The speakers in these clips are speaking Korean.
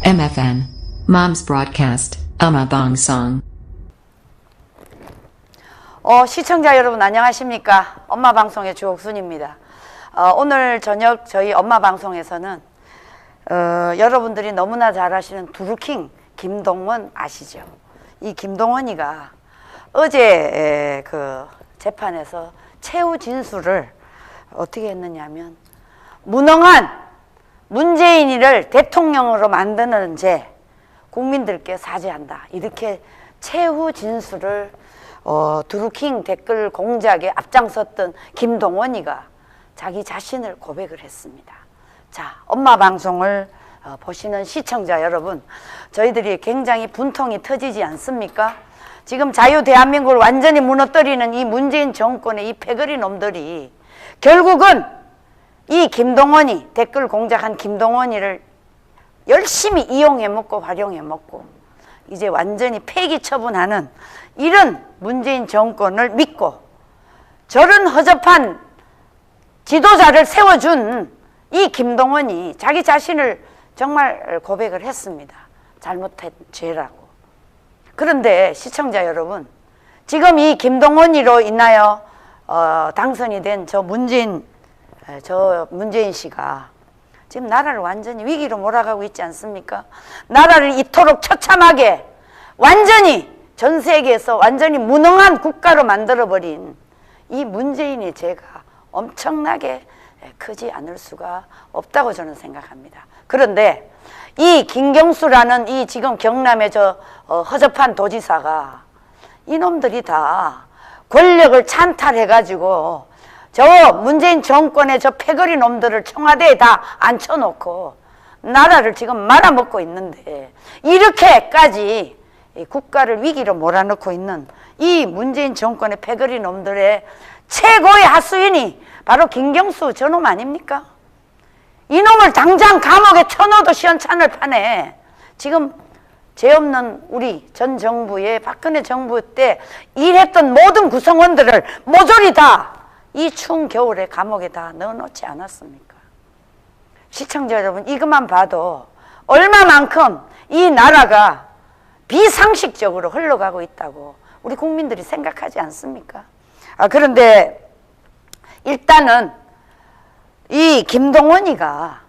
MFN Mom's Broadcast 엄마방송. 시청자 여러분 안녕하십니까? 엄마방송의 주옥순입니다. 오늘 저녁 저희 엄마방송에서는 여러분들이 너무나 잘 아시는 두루킹 김동원 아시죠? 이 김동원이가 어제 그 재판에서 최후 진술을 어떻게 했느냐면, 무능한 문재인이를 대통령으로 만드는 죄 국민들께 사죄한다, 이렇게 최후 진술을 두루킹 댓글 공작에 앞장섰던 김동원이가 자기 자신을 고백을 했습니다. 자, 엄마 방송을 보시는 시청자 여러분, 저희들이 굉장히 분통이 터지지 않습니까? 지금 자유 대한민국을 완전히 무너뜨리는 이 문재인 정권의 이 패거리 놈들이 결국은 이 김동원이, 댓글 공작한 김동원이를 열심히 이용해 먹고 활용해 먹고 이제 완전히 폐기 처분하는 이런 문재인 정권을 믿고 저런 허접한 지도자를 세워준 이 김동원이 자기 자신을 정말 고백을 했습니다. 잘못한 죄라고. 그런데 시청자 여러분, 지금 이 김동원이로 인하여 당선이 된 저 문재인 씨가 지금 나라를 완전히 위기로 몰아가고 있지 않습니까? 나라를 이토록 처참하게 완전히 전 세계에서 완전히 무능한 국가로 만들어버린 이 문재인의 죄가 엄청나게 크지 않을 수가 없다고 저는 생각합니다. 그런데 이 김경수라는 이 지금 경남의 저 허접한 도지사가, 이놈들이 다 권력을 찬탈해가지고 저 문재인 정권의 저 패거리 놈들을 청와대에 다 앉혀놓고 나라를 지금 말아먹고 있는데, 이렇게까지 국가를 위기로 몰아넣고 있는 이 문재인 정권의 패거리 놈들의 최고의 하수인이 바로 김경수 저놈 아닙니까? 이놈을 당장 감옥에 쳐넣어도 시원찮을 판에 지금 죄 없는 우리 전 정부의 박근혜 정부 때 일했던 모든 구성원들을 모조리 다 이 추운 겨울에 감옥에 다 넣어놓지 않았습니까? 시청자 여러분, 이것만 봐도 얼마만큼 이 나라가 비상식적으로 흘러가고 있다고 우리 국민들이 생각하지 않습니까? 그런데 일단은 이 김동원이가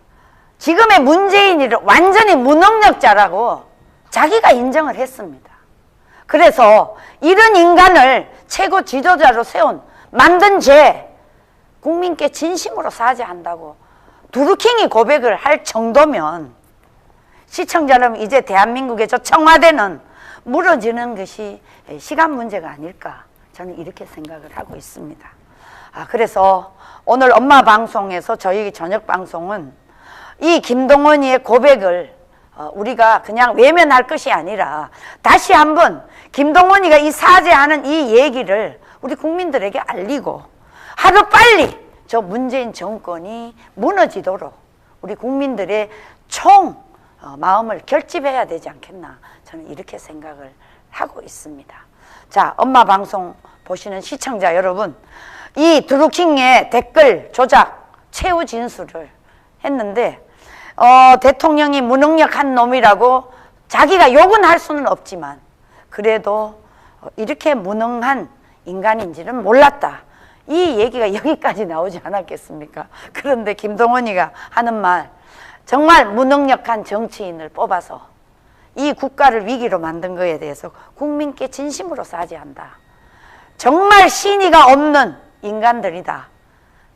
지금의 문재인이를 완전히 무능력자라고 자기가 인정을 했습니다. 그래서 이런 인간을 최고 지도자로 만든 죄 국민께 진심으로 사죄한다고 두루킹이 고백을 할 정도면, 시청자 여러분, 이제 대한민국의 저 청와대는 무너지는 것이 시간 문제가 아닐까, 저는 이렇게 생각을 하고 있습니다. 그래서 오늘 엄마 방송에서 저희 저녁 방송은 이 김동원이의 고백을 우리가 그냥 외면할 것이 아니라 다시 한번 김동원이가 이 사죄하는 이 얘기를 우리 국민들에게 알리고 하루빨리 저 문재인 정권이 무너지도록 우리 국민들의 총 마음을 결집해야 되지 않겠나, 저는 이렇게 생각을 하고 있습니다. 자, 엄마 방송 보시는 시청자 여러분, 이 두루킹의 댓글 조작 최후 진술을 했는데 대통령이 무능력한 놈이라고 자기가 욕은 할 수는 없지만 그래도 이렇게 무능한 인간인지는 몰랐다, 이 얘기가 여기까지 나오지 않았겠습니까? 그런데 김동원이가 하는 말, 정말 무능력한 정치인을 뽑아서 이 국가를 위기로 만든 것에 대해서 국민께 진심으로 사죄한다. 정말 신의가 없는 인간들이다.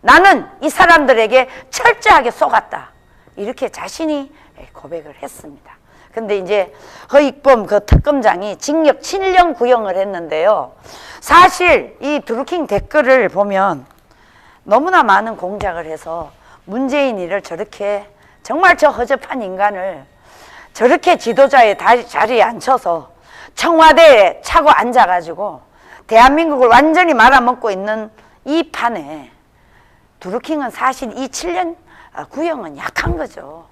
나는 이 사람들에게 철저하게 속았다. 이렇게 자신이 고백을 했습니다. 근데 이제 허익범 그 특검장이 징역 7년 구형을 했는데요. 사실 이 두루킹 댓글을 보면 너무나 많은 공작을 해서 문재인이를 저렇게, 정말 저 허접한 인간을 저렇게 지도자의 자리에 앉혀서 청와대에 차고 앉아가지고 대한민국을 완전히 말아먹고 있는 이 판에 두루킹은 사실 이 7년 구형은 약한 거죠.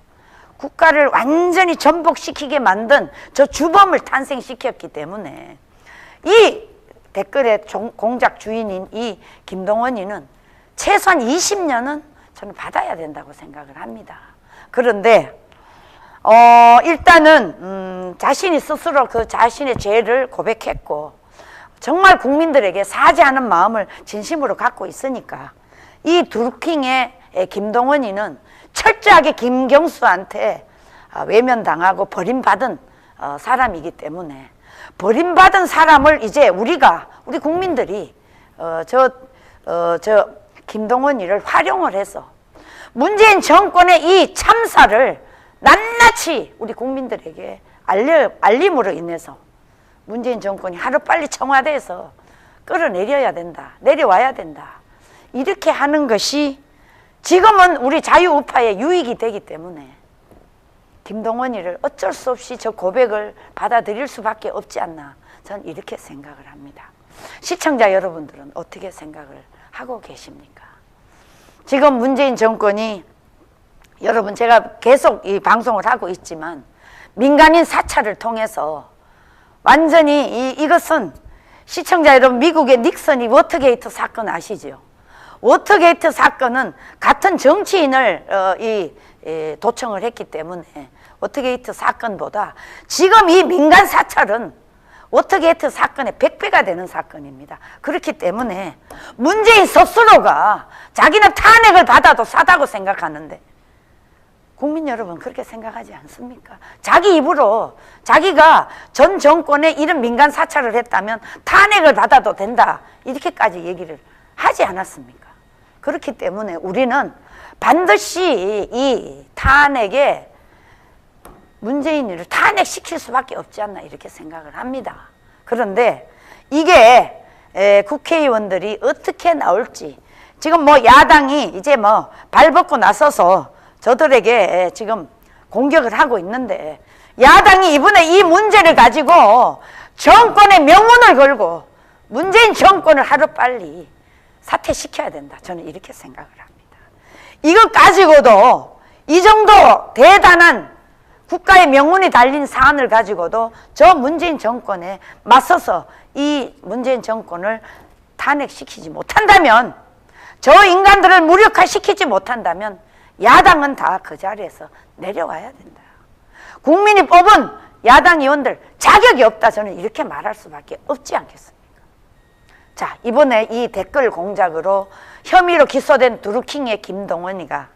국가를 완전히 전복시키게 만든 저 주범을 탄생시켰기 때문에 이 댓글의 공작 주인인 이 김동원이는 최소한 20년은 저는 받아야 된다고 생각을 합니다. 그런데 일단은 자신이 스스로 그 자신의 죄를 고백했고 정말 국민들에게 사죄하는 마음을 진심으로 갖고 있으니까 이 드루킹의 김동원이는 철저하게 김경수한테 외면당하고 버림받은 사람이기 때문에 버림받은 사람을 이제 우리 국민들이 김동원이를 활용을 해서 문재인 정권의 이 참사를 낱낱이 우리 국민들에게 알림으로 인해서 문재인 정권이 하루빨리 청와대에서 끌어내려야 된다, 내려와야 된다, 이렇게 하는 것이 지금은 우리 자유우파의 유익이 되기 때문에 김동원이를 어쩔 수 없이 저 고백을 받아들일 수밖에 없지 않나, 저는 이렇게 생각을 합니다. 시청자 여러분들은 어떻게 생각을 하고 계십니까? 지금 문재인 정권이, 여러분 제가 계속 이 방송을 하고 있지만 민간인 사찰을 통해서 완전히 이것은 시청자 여러분, 미국의 닉슨이 워터게이트 사건 아시죠? 워터게이트 사건은 같은 정치인을 도청을 했기 때문에 워터게이트 사건보다 지금 이 민간 사찰은 워터게이트 사건의 100배가 되는 사건입니다. 그렇기 때문에 문재인 스스로가 자기는 탄핵을 받아도 사다고 생각하는데 국민 여러분 그렇게 생각하지 않습니까? 자기 입으로 자기가 전 정권에 이런 민간 사찰을 했다면 탄핵을 받아도 된다, 이렇게까지 얘기를 하지 않았습니까? 그렇기 때문에 우리는 반드시 이 탄핵에 문재인을 탄핵시킬 수밖에 없지 않나, 이렇게 생각을 합니다. 그런데 이게 국회의원들이 어떻게 나올지, 지금 뭐 야당이 이제 뭐 발벗고 나서서 저들에게 지금 공격을 하고 있는데, 야당이 이번에 이 문제를 가지고 정권의 명운을 걸고 문재인 정권을 하루빨리 사퇴시켜야 된다, 저는 이렇게 생각을 합니다. 이것 가지고도, 이 정도 대단한 국가의 명운이 달린 사안을 가지고도 저 문재인 정권에 맞서서 이 문재인 정권을 탄핵시키지 못한다면, 저 인간들을 무력화시키지 못한다면 야당은 다 그 자리에서 내려와야 된다. 국민이 뽑은 야당 의원들 자격이 없다, 저는 이렇게 말할 수밖에 없지 않겠습니까? 자, 이번에 이 댓글 공작으로 혐의로 기소된 드루킹의 김동원이가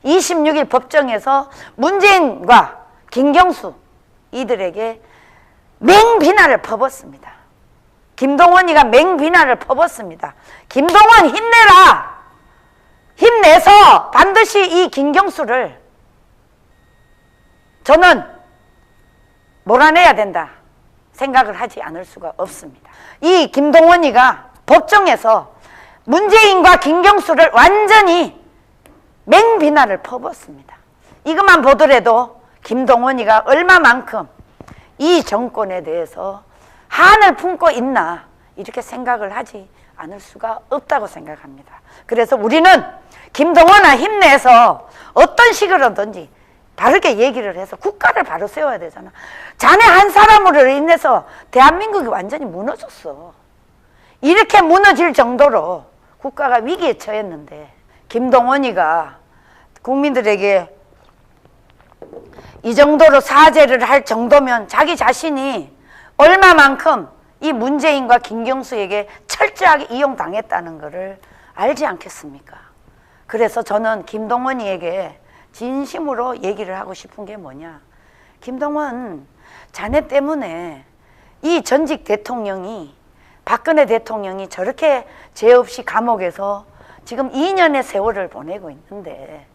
26일 법정에서 문재인과 김경수 이들에게 맹비난을 퍼붓습니다. 김동원이가 맹비난을 퍼붓습니다. 김동원 힘내라! 힘내서 반드시 이 김경수를 저는 몰아내야 된다 생각을 하지 않을 수가 없습니다. 이 김동원이가 법정에서 문재인과 김경수를 완전히 맹비난을 퍼붓습니다. 이것만 보더라도 김동원이가 얼마만큼 이 정권에 대해서 한을 품고 있나, 이렇게 생각을 하지 않을 수가 없다고 생각합니다. 그래서 우리는 김동원아 힘내서 어떤 식으로든지 바르게 얘기를 해서 국가를 바로 세워야 되잖아. 자네 한 사람으로 인해서 대한민국이 완전히 무너졌어. 이렇게 무너질 정도로 국가가 위기에 처했는데 김동원이가 국민들에게 이 정도로 사죄를 할 정도면 자기 자신이 얼마만큼 이 문재인과 김경수에게 철저하게 이용당했다는 것을 알지 않겠습니까? 그래서 저는 김동원이에게 진심으로 얘기를 하고 싶은 게 뭐냐, 김동원, 자네 때문에 이 전직 대통령이, 박근혜 대통령이 저렇게 죄 없이 감옥에서 지금 2년의 세월을 보내고 있는데,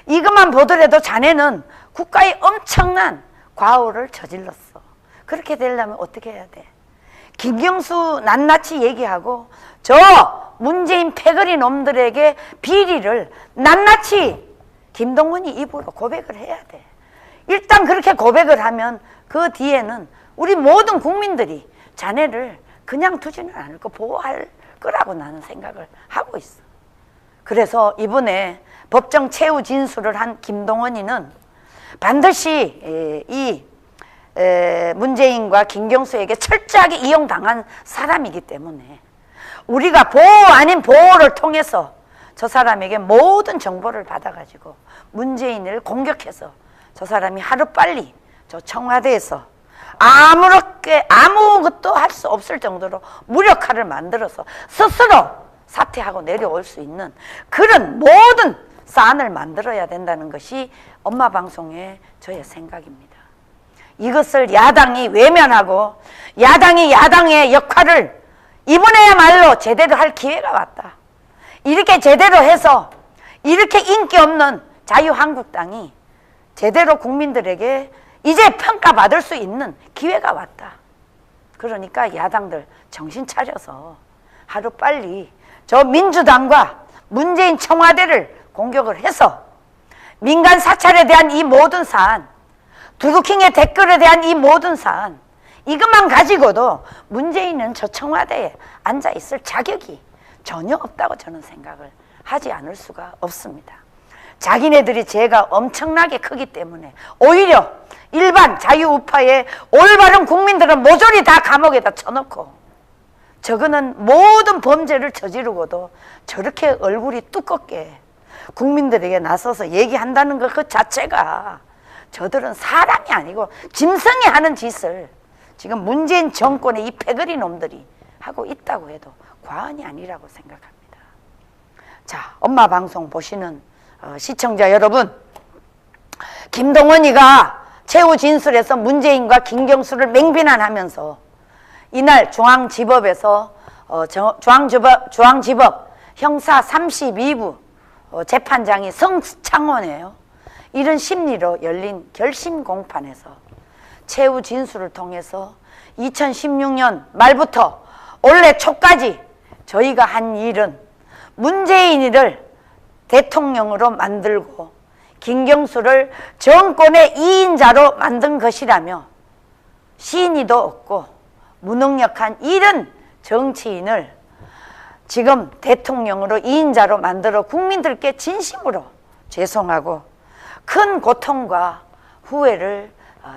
이것만 보더라도 자네는 국가에 엄청난 과오를 저질렀어. 그렇게 되려면 어떻게 해야 돼? 김경수 낱낱이 얘기하고 저 문재인 패거리 놈들에게 비리를 낱낱이 김동원이 입으로 고백을 해야 돼. 일단 그렇게 고백을 하면 그 뒤에는 우리 모든 국민들이 자네를 그냥 두지는 않을 거, 보호할 거라고 나는 생각을 하고 있어. 그래서 이번에 법정 최후 진술을 한 김동원이는 반드시 이 문재인과 김경수에게 철저하게 이용당한 사람이기 때문에 우리가 보호 아닌 보호를 통해서 저 사람에게 모든 정보를 받아가지고 문재인을 공격해서 저 사람이 하루빨리 저 청와대에서 아무것도 할 수 없을 정도로 무력화를 만들어서 스스로 사퇴하고 내려올 수 있는 그런 모든 사안을 만들어야 된다는 것이 엄마 방송의 저의 생각입니다. 이것을 야당이 외면하고 야당이 야당의 역할을 이번에야말로 제대로 할 기회가 왔다. 이렇게 제대로 해서 이렇게 인기 없는 자유한국당이 제대로 국민들에게 이제 평가받을 수 있는 기회가 왔다. 그러니까 야당들 정신 차려서 하루빨리 저 민주당과 문재인 청와대를 공격을 해서 민간 사찰에 대한 이 모든 사안, 두루킹의 댓글에 대한 이 모든 사안, 이것만 가지고도 문재인은 저 청와대에 앉아있을 자격이 전혀 없다고 저는 생각을 하지 않을 수가 없습니다. 자기네들이 죄가 엄청나게 크기 때문에 오히려 일반 자유우파의 올바른 국민들은 모조리 다 감옥에다 쳐놓고 저거는 모든 범죄를 저지르고도 저렇게 얼굴이 두껍게 국민들에게 나서서 얘기한다는 것 그 자체가 저들은 사람이 아니고 짐승이 하는 짓을 지금 문재인 정권의 이 패거리 놈들이 하고 있다고 해도 과언이 아니라고 생각합니다. 자, 엄마 방송 보시는 시청자 여러분, 김동원이가 최후 진술에서 문재인과 김경수를 맹비난하면서 이날 중앙지법에서 중앙지법 형사 32부 재판장이 성창원이에요. 이런 심리로 열린 결심 공판에서 최후 진술을 통해서 2016년 말부터 올해 초까지 저희가 한 일은 문재인이를 대통령으로 만들고 김경수를 정권의 2인자로 만든 것이라며 신의도 없고 무능력한 이런 정치인을 지금 대통령으로 2인자로 만들어 국민들께 진심으로 죄송하고 큰 고통과 후회를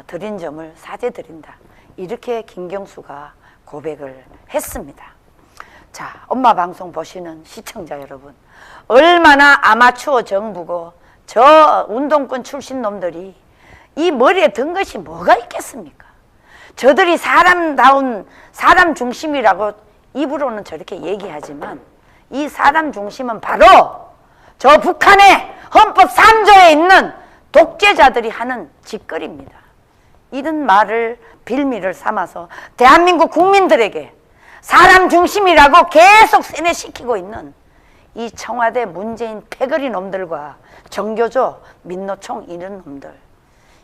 드린 점을 사죄드린다. 이렇게 김경수가 고백을 했습니다. 자, 엄마 방송 보시는 시청자 여러분, 얼마나 아마추어 정부고 저 운동권 출신 놈들이 이 머리에 든 것이 뭐가 있겠습니까? 저들이 사람다운 사람 중심이라고 입으로는 저렇게 얘기하지만 이 사람 중심은 바로 저 북한의 헌법 3조에 있는 독재자들이 하는 짓거리입니다. 이런 말을 빌미를 삼아서 대한민국 국민들에게 사람 중심이라고 계속 세뇌시키고 있는 이 청와대 문재인 패거리 놈들과 정교조 민노총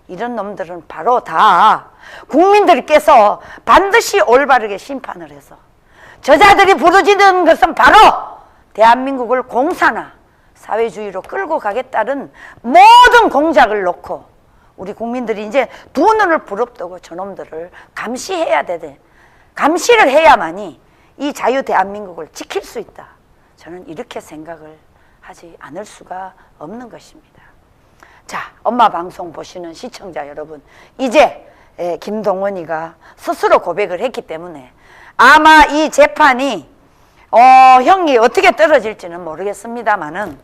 이런 놈들은 바로 다 국민들께서 반드시 올바르게 심판을 해서 저자들이 부르짖는 것은 바로 대한민국을 공산화 사회주의로 끌고 가겠다는 모든 공작을 놓고 우리 국민들이 이제 두 눈을 부릅뜨고 저놈들을 감시해야 되되 감시를 해야만이 이 자유 대한민국을 지킬 수 있다. 저는 이렇게 생각을 하지 않을 수가 없는 것입니다. 자, 엄마 방송 보시는 시청자 여러분, 이제 김동원이가 스스로 고백을 했기 때문에 아마 이 재판이 형이 어떻게 떨어질지는 모르겠습니다만은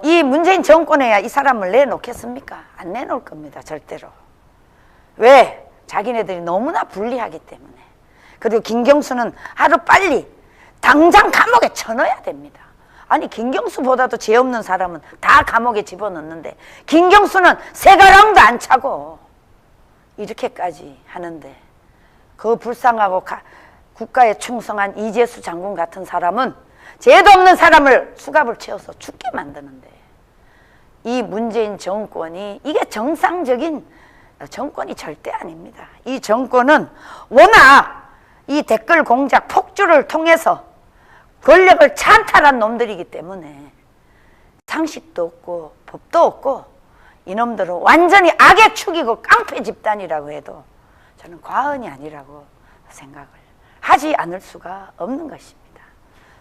이 문재인 정권에야 이 사람을 내놓겠습니까? 안 내놓을 겁니다. 절대로. 왜? 자기네들이 너무나 불리하기 때문에. 그리고 김경수는 하루빨리 당장 감옥에 쳐넣어야 됩니다. 아니 김경수보다도 죄 없는 사람은 다 감옥에 집어넣는데 김경수는 새 가랑도 안 차고 이렇게까지 하는데 그 불쌍하고 국가에 충성한 이재수 장군 같은 사람은 죄도 없는 사람을 수갑을 채워서 죽게 만드는데 이 문재인 정권이 이게 정상적인 정권이 절대 아닙니다. 이 정권은 워낙 이 댓글 공작 폭주를 통해서 권력을 찬탈한 놈들이기 때문에 상식도 없고 법도 없고 이놈들은 완전히 악의 축이고 깡패 집단이라고 해도 저는 과언이 아니라고 생각을 하지 않을 수가 없는 것입니다.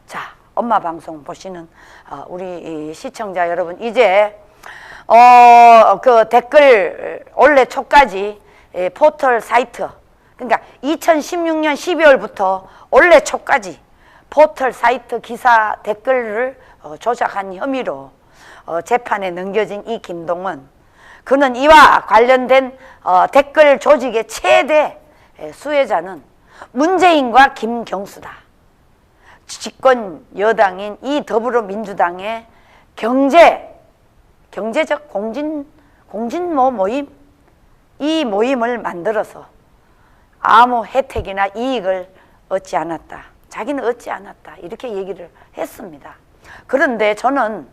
자, 엄마 방송 보시는 우리 시청자 여러분, 이제 그 댓글 올해 초까지 포털 사이트, 그러니까 2016년 12월부터 올해 초까지 포털 사이트 기사 댓글을 조작한 혐의로 재판에 넘겨진 이 김동원, 그는 이와 관련된 댓글 조직의 최대 수혜자는 문재인과 김경수다. 집권 여당인 이 더불어민주당의 경제적 공진모 모임, 이 모임을 만들어서 아무 혜택이나 이익을 얻지 않았다. 자기는 얻지 않았다. 이렇게 얘기를 했습니다. 그런데 저는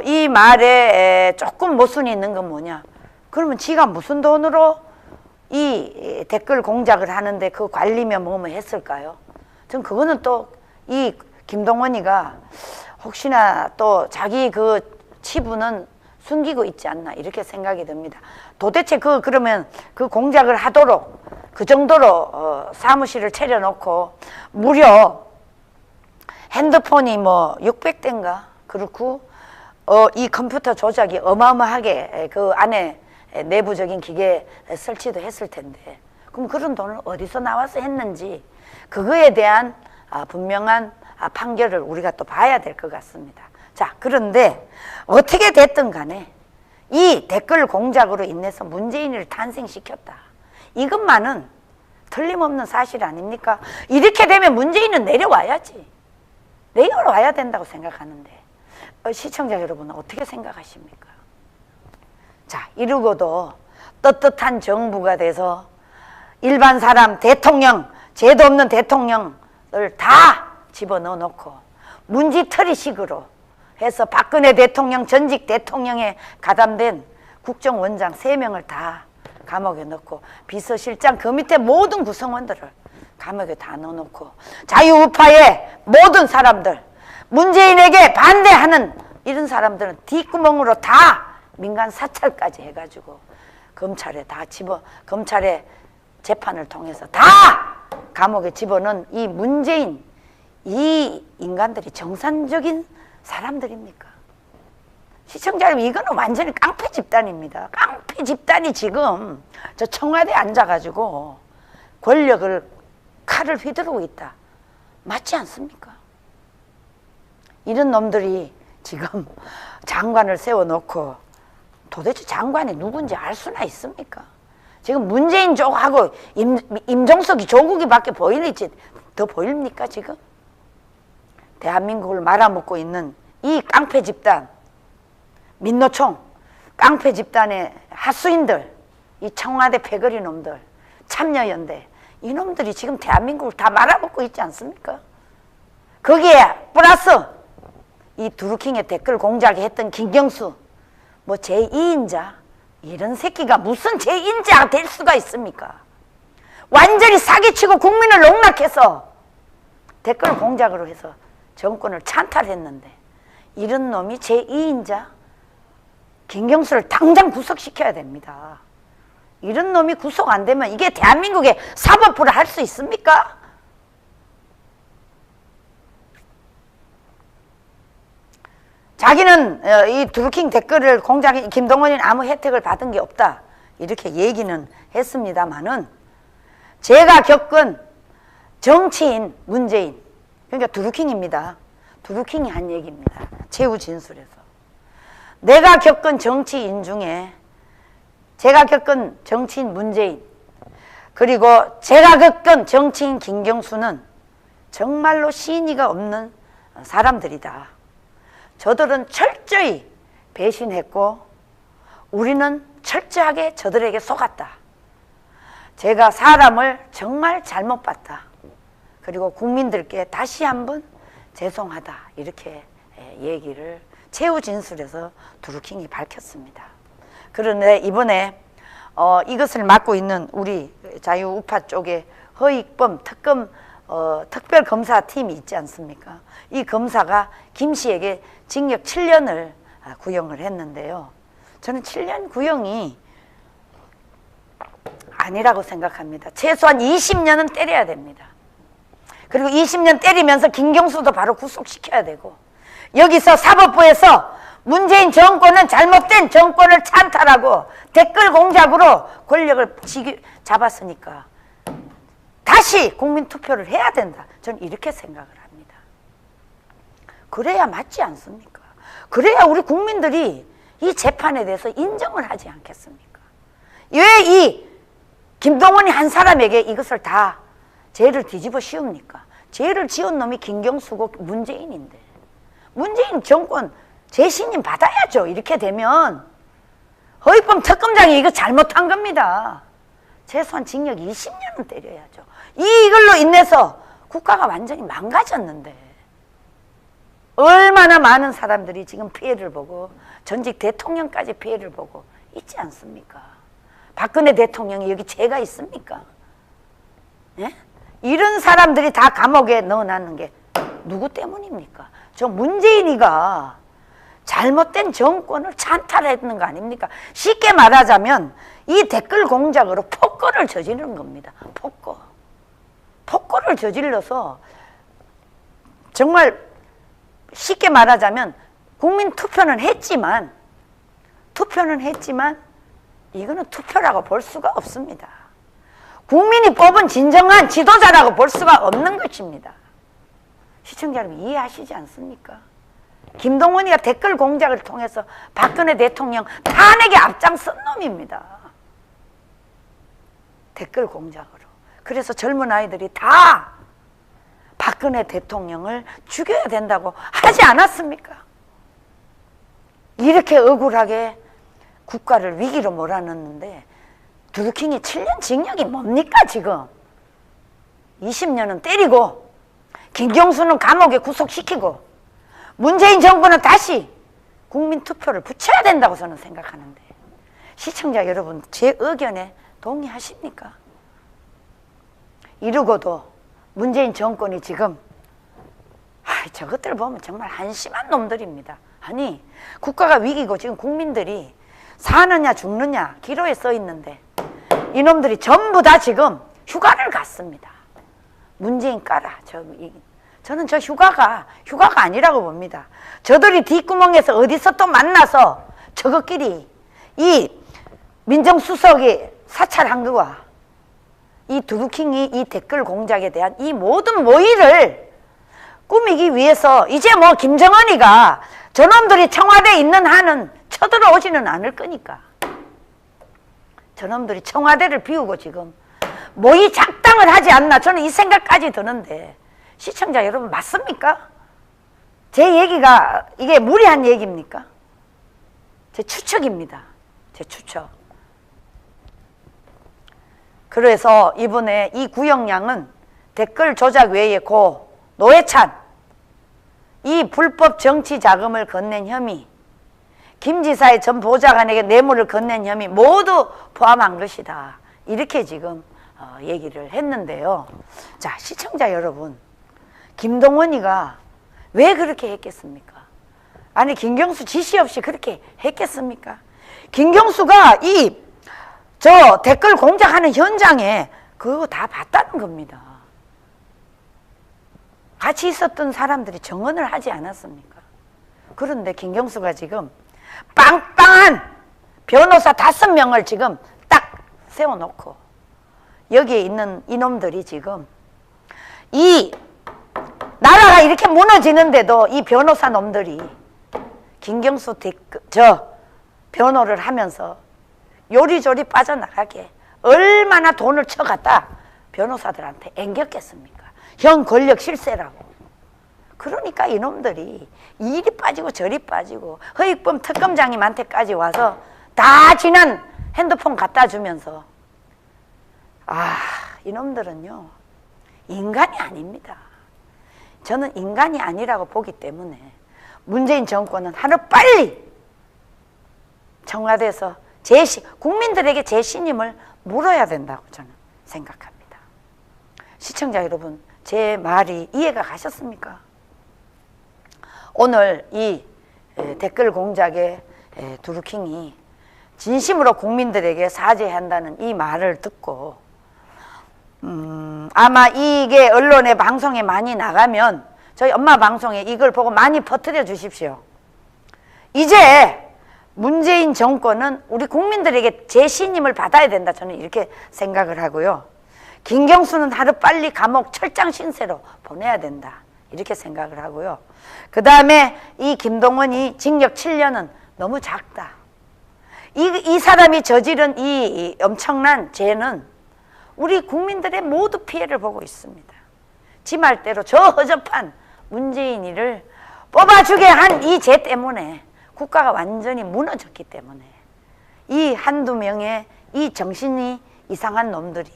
이 말에 조금 모순이 있는 건 뭐냐? 그러면 지가 무슨 돈으로 이 댓글 공작을 하는데 그 관리며 뭐뭐 했을까요? 전 그거는 또 이 김동원이가 혹시나 또 자기 그 치부는 숨기고 있지 않나 이렇게 생각이 듭니다. 도대체 그러면 그 공작을 하도록 그 정도로 사무실을 차려놓고 무려 핸드폰이 뭐 600대인가 그렇고 이 컴퓨터 조작이 어마어마하게 그 안에 내부적인 기계 설치도 했을 텐데, 그럼 그런 돈을 어디서 나와서 했는지 그거에 대한 분명한 판결을 우리가 또 봐야 될 것 같습니다. 자, 그런데 어떻게 됐든 간에 이 댓글 공작으로 인해서 문재인을 탄생시켰다. 이것만은 틀림없는 사실 아닙니까? 이렇게 되면 문재인은 내려와야지. 내려와야 된다고 생각하는데 시청자 여러분은 어떻게 생각하십니까? 자, 이러고도 떳떳한 정부가 돼서 일반 사람 대통령, 죄도 없는 대통령을 다 집어넣어 놓고 문지털이식으로 해서 박근혜 대통령, 전직 대통령에 가담된 국정원장 3명을 다 감옥에 넣고 비서실장 그 밑에 모든 구성원들을 감옥에 다 넣어놓고 자유우파의 모든 사람들, 문재인에게 반대하는 이런 사람들은 뒷구멍으로 다 민간 사찰까지 해가지고 검찰에 검찰의 재판을 통해서 다 감옥에 집어넣은 이 문재인, 이 인간들이 정상적인 사람들입니까? 시청자 여러분, 이거는 완전히 깡패 집단입니다. 깡패 집단이 지금 저 청와대에 앉아가지고 권력을 칼을 휘두르고 있다. 맞지 않습니까? 이런 놈들이 지금 장관을 세워놓고 도대체 장관이 누군지 알 수나 있습니까? 지금 문재인 쪽하고 임종석이 조국이밖에 보이지 더 보입니까 지금? 대한민국을 말아먹고 있는 이 깡패 집단, 민노총, 깡패 집단의 하수인들, 이 청와대 패거리 놈들, 참여연대, 이놈들이 지금 대한민국을 다 말아먹고 있지 않습니까? 거기에 플러스 이 두루킹의 댓글 공작에 했던 김경수, 뭐 제2인자, 이런 새끼가 무슨 제2인자가 될 수가 있습니까? 완전히 사기치고 국민을 농락해서 댓글 공작으로 해서 정권을 찬탈했는데 이런 놈이 제2인자? 김경수를 당장 구속시켜야 됩니다. 이런 놈이 구속 안 되면 이게 대한민국의 사법부를 할 수 있습니까? 자기는 이 두루킹 댓글을 공작인 김동원이는 아무 혜택을 받은 게 없다 이렇게 얘기는 했습니다마는 제가 겪은 정치인 문재인, 그러니까 두루킹입니다. 두루킹이 한 얘기입니다. 최후 진술에서 내가 겪은 정치인 중에 제가 겪은 정치인 문재인, 그리고 제가 겪은 정치인 김경수는 정말로 신의가 없는 사람들이다. 저들은 철저히 배신했고 우리는 철저하게 저들에게 속았다. 제가 사람을 정말 잘못 봤다. 그리고 국민들께 다시 한번 죄송하다. 이렇게 얘기를 최후 진술에서 두루킹이 밝혔습니다. 그런데 이번에 이것을 맡고 있는 우리 자유우파 쪽에 허익범 특검 특별검사팀이 있지 않습니까? 이 검사가 김 씨에게 징역 7년을 구형을 했는데요. 저는 7년 구형이 아니라고 생각합니다. 최소한 20년은 때려야 됩니다. 그리고 20년 때리면서 김경수도 바로 구속시켜야 되고, 여기서 사법부에서 문재인 정권은 잘못된 정권을 찬탈하고 댓글 공작으로 권력을 잡았으니까 다시 국민투표를 해야 된다. 저는 이렇게 생각을 합니다. 그래야 맞지 않습니까? 그래야 우리 국민들이 이 재판에 대해서 인정을 하지 않겠습니까? 왜 이 김동원이 한 사람에게 이것을 다 죄를 뒤집어 씌웁니까? 죄를 지은 놈이 김경수고 문재인인데, 문재인 정권 재신임 받아야죠. 이렇게 되면 허위범 특검장이 이거 잘못한 겁니다. 최소한 징역 20년은 때려야죠. 이걸로 인해서 국가가 완전히 망가졌는데 얼마나 많은 사람들이 지금 피해를 보고 전직 대통령까지 피해를 보고 있지 않습니까? 박근혜 대통령이 여기 죄가 있습니까? 예? 이런 사람들이 다 감옥에 넣어놨는 게 누구 때문입니까? 저 문재인이가 잘못된 정권을 찬탈했는 거 아닙니까? 쉽게 말하자면 이 댓글 공작으로 폭거를 저지른 겁니다. 폭거를 저질러서 정말 쉽게 말하자면 국민 투표는 했지만 이거는 투표라고 볼 수가 없습니다. 국민이 뽑은 진정한 지도자라고 볼 수가 없는 것입니다. 시청자 여러분 이해하시지 않습니까? 김동원이가 댓글 공작을 통해서 박근혜 대통령 탄핵에 앞장선 놈입니다. 댓글 공작으로. 그래서 젊은 아이들이 다 박근혜 대통령을 죽여야 된다고 하지 않았습니까? 이렇게 억울하게 국가를 위기로 몰아넣는데 두루킹이 7년 징역이 뭡니까 지금? 20년은 때리고 김경수는 감옥에 구속시키고 문재인 정부는 다시 국민투표를 붙여야 된다고 저는 생각하는데 시청자 여러분 제 의견에 동의하십니까? 이러고도 문재인 정권이 지금 저것들 보면 정말 한심한 놈들입니다. 아니 국가가 위기고 지금 국민들이 사느냐 죽느냐 기로에 써 있는데 이놈들이 전부 다 지금 휴가를 갔습니다. 문재인 까라. 저는 저 휴가가 아니라고 봅니다. 저들이 뒷구멍에서 어디서 또 만나서 저것끼리 이 민정수석이 사찰한 거와 이 두루킹이 이 댓글 공작에 대한 이 모든 모의를 꾸미기 위해서 이제 뭐 김정은이가 저놈들이 청와대에 있는 한은 쳐들어오지는 않을 거니까 저놈들이 청와대를 비우고 지금 모의 작당을 하지 않나 저는 이 생각까지 드는데 시청자 여러분 맞습니까? 제 얘기가 이게 무리한 얘기입니까? 제 추측입니다. 제 추측. 그래서 이번에 이 구형량은 댓글 조작 외에 고 노회찬 이 불법 정치 자금을 건넨 혐의 김 지사의 전 보좌관에게 뇌물을 건넨 혐의 모두 포함한 것이다. 이렇게 지금 얘기를 했는데요. 자, 시청자 여러분 김동원이가 왜 그렇게 했겠습니까? 아니 김경수 지시 없이 그렇게 했겠습니까? 김경수가 저 댓글 공작하는 현장에 그거 다 봤다는 겁니다. 같이 있었던 사람들이 정언을 하지 않았습니까? 그런데 김경수가 지금 빵빵한 변호사 5명을 지금 딱 세워놓고 여기에 있는 이놈들이 지금 이 나라가 이렇게 무너지는데도 이 변호사 놈들이 김경수 변호를 하면서 요리조리 빠져나가게 얼마나 돈을 쳐갖다 변호사들한테 앵겼겠습니까? 형 권력 실세라고. 그러니까 이놈들이 이리 빠지고 저리 빠지고 허익범 특검장님한테까지 와서 다 지난 핸드폰 갖다 주면서 이놈들은요 인간이 아닙니다. 저는 인간이 아니라고 보기 때문에 문재인 정권은 하루빨리 청와대에서 국민들에게 재신임을 물어야 된다고 저는 생각합니다. 시청자 여러분 제 말이 이해가 가셨습니까? 오늘 이 댓글 공작의 두루킹이 진심으로 국민들에게 사죄한다는 이 말을 듣고 아마 이게 언론에 방송에 많이 나가면 저희 엄마 방송에 이걸 보고 많이 퍼뜨려 주십시오. 이제 문재인 정권은 우리 국민들에게 재신임을 받아야 된다. 저는 이렇게 생각을 하고요. 김경수는 하루빨리 감옥 철장 신세로 보내야 된다. 이렇게 생각을 하고요. 그 다음에 이 김동원이 징역 7년은 너무 작다. 이 사람이 저지른 이 엄청난 죄는 우리 국민들의 모두 피해를 보고 있습니다. 지 말대로 저 허접한 문재인이를 뽑아주게 한 이 죄 때문에 국가가 완전히 무너졌기 때문에 이 한두 명의 이 정신이 이상한 놈들이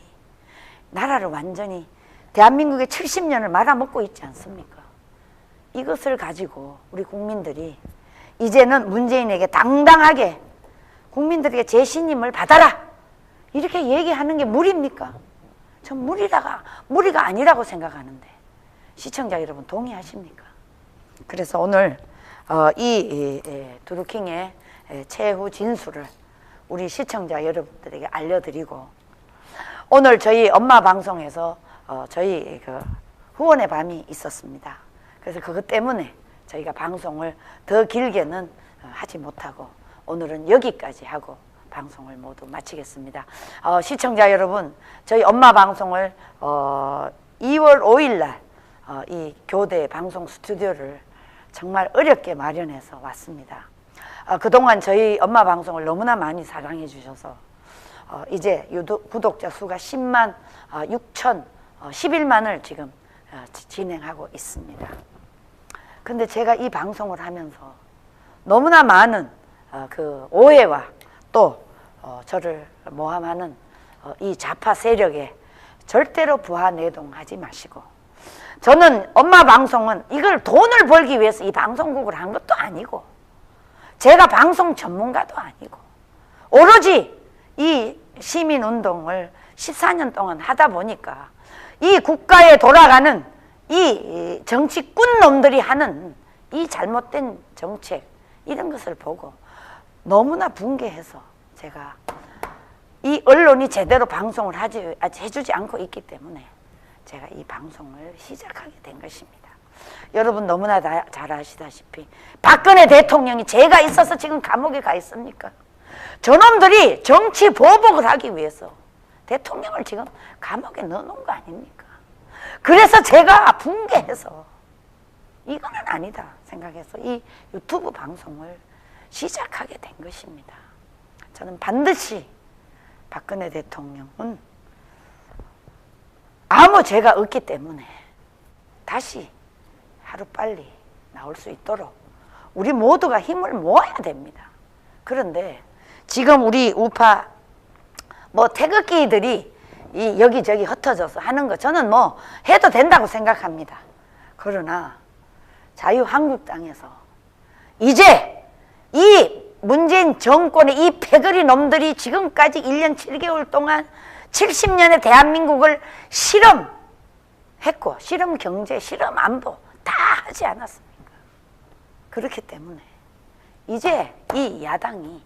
나라를 완전히 대한민국의 70년을 말아먹고 있지 않습니까? 이것을 가지고 우리 국민들이 이제는 문재인에게 당당하게 국민들에게 재신임을 받아라 이렇게 얘기하는 게 무리입니까? 전 무리가 아니라고 생각하는데 시청자 여러분 동의하십니까? 그래서 오늘 이 두루킹의 최후 진술을 우리 시청자 여러분들에게 알려드리고 오늘 저희 엄마 방송에서 저희 그 후원의 밤이 있었습니다. 그래서 그것 때문에 저희가 방송을 더 길게는 하지 못하고 오늘은 여기까지 하고 방송을 모두 마치겠습니다. 시청자 여러분, 저희 엄마 방송을 2월 5일 날 이 교대 방송 스튜디오를 정말 어렵게 마련해서 왔습니다. 그동안 저희 엄마 방송을 너무나 많이 사랑해 주셔서 이제 구독자 수가 10만 6천 11만을 지금 진행하고 있습니다. 근데 제가 이 방송을 하면서 너무나 많은 그 오해와 또 저를 모함하는 이 좌파 세력에 절대로 부하내동하지 마시고 저는 엄마 방송은 이걸 돈을 벌기 위해서 이 방송국을 한 것도 아니고 제가 방송 전문가도 아니고 오로지 이 시민운동을 14년 동안 하다 보니까 이 국가에 돌아가는 이 정치꾼 놈들이 하는 이 잘못된 정책 이런 것을 보고 너무나 붕괴해서 제가 이 언론이 제대로 방송을 해주지 않고 있기 때문에 제가 이 방송을 시작하게 된 것입니다. 여러분 너무나 잘 아시다시피 박근혜 대통령이 죄가 있어서 지금 감옥에 가 있습니까? 저놈들이 정치 보복을 하기 위해서 대통령을 지금 감옥에 넣어놓은 거 아닙니까? 그래서 제가 붕괴해서 이거는 아니다 생각해서 이 유튜브 방송을 시작하게 된 것입니다. 저는 반드시 박근혜 대통령은 아무 죄가 없기 때문에 다시 하루빨리 나올 수 있도록 우리 모두가 힘을 모아야 됩니다. 그런데 지금 우리 우파 태극기들이 여기저기 흩어져서 하는 거 저는 해도 된다고 생각합니다. 그러나 자유한국당에서 이제 이 문재인 정권의 이 패거리 놈들이 지금까지 1년 7개월 동안 70년의 대한민국을 실험했고 실험 경제, 실험 안보 다 하지 않았습니까? 그렇기 때문에 이제 이 야당이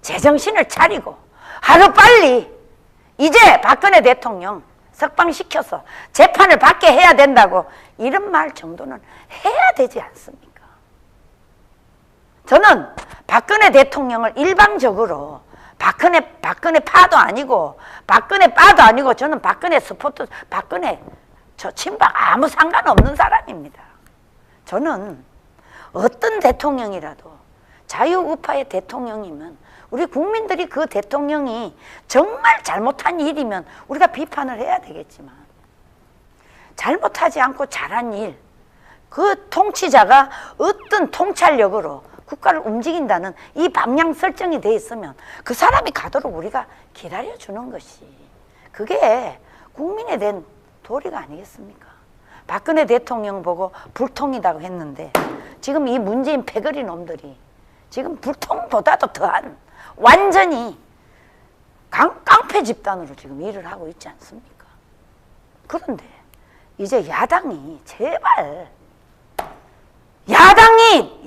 제정신을 차리고 하루빨리 이제 박근혜 대통령 석방시켜서 재판을 받게 해야 된다고 이런 말 정도는 해야 되지 않습니까? 저는 박근혜 대통령을 일방적으로 박근혜 파도 아니고 박근혜 빠도 아니고 저는 박근혜 저 친박 아무 상관없는 사람입니다. 저는 어떤 대통령이라도 자유우파의 대통령이면 우리 국민들이 그 대통령이 정말 잘못한 일이면 우리가 비판을 해야 되겠지만 잘못하지 않고 잘한 일, 그 통치자가 어떤 통찰력으로 국가를 움직인다는 이 방향 설정이 돼 있으면 그 사람이 가도록 우리가 기다려주는 것이 그게 국민에 대한 도리가 아니겠습니까? 박근혜 대통령 보고 불통이라고 했는데 지금 이 문재인 패거리 놈들이 지금 불통보다도 더한 완전히 깡패 집단으로 지금 일을 하고 있지 않습니까? 그런데 이제 야당이 제발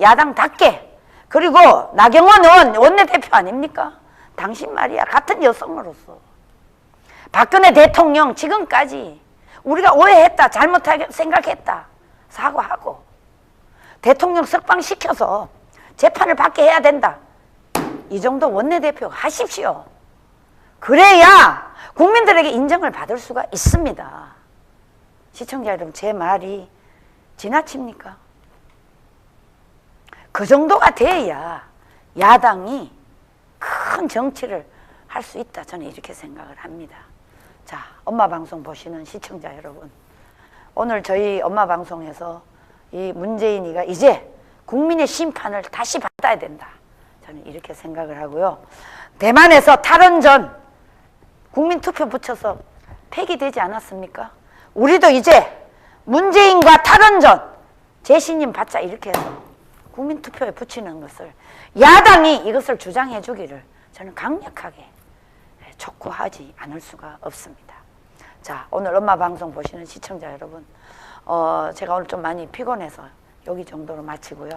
야당답게 그리고 나경원 의원 원내대표 아닙니까? 당신 말이야 같은 여성으로서 박근혜 대통령 지금까지 우리가 오해했다 잘못하게 생각했다 사과하고 대통령 석방시켜서 재판을 받게 해야 된다 이 정도 원내대표 하십시오. 그래야 국민들에게 인정을 받을 수가 있습니다. 시청자 여러분 제 말이 지나칩니까? 그 정도가 돼야 야당이 큰 정치를 할 수 있다. 저는 이렇게 생각을 합니다. 자, 엄마 방송 보시는 시청자 여러분, 오늘 저희 엄마 방송에서 이 문재인이가 이제 국민의 심판을 다시 받아야 된다. 저는 이렇게 생각을 하고요. 대만에서 탈원전 국민투표 붙여서 폐기되지 않았습니까? 우리도 이제 문재인과 탈원전 재신임 받자 이렇게 해서 국민투표에 붙이는 것을, 야당이 이것을 주장해 주기를 저는 강력하게 촉구하지 않을 수가 없습니다. 자, 오늘 엄마 방송 보시는 시청자 여러분, 제가 오늘 좀 많이 피곤해서 여기 정도로 마치고요.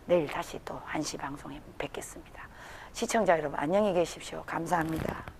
내일 다시 또 1시 방송에 뵙겠습니다. 시청자 여러분, 안녕히 계십시오. 감사합니다.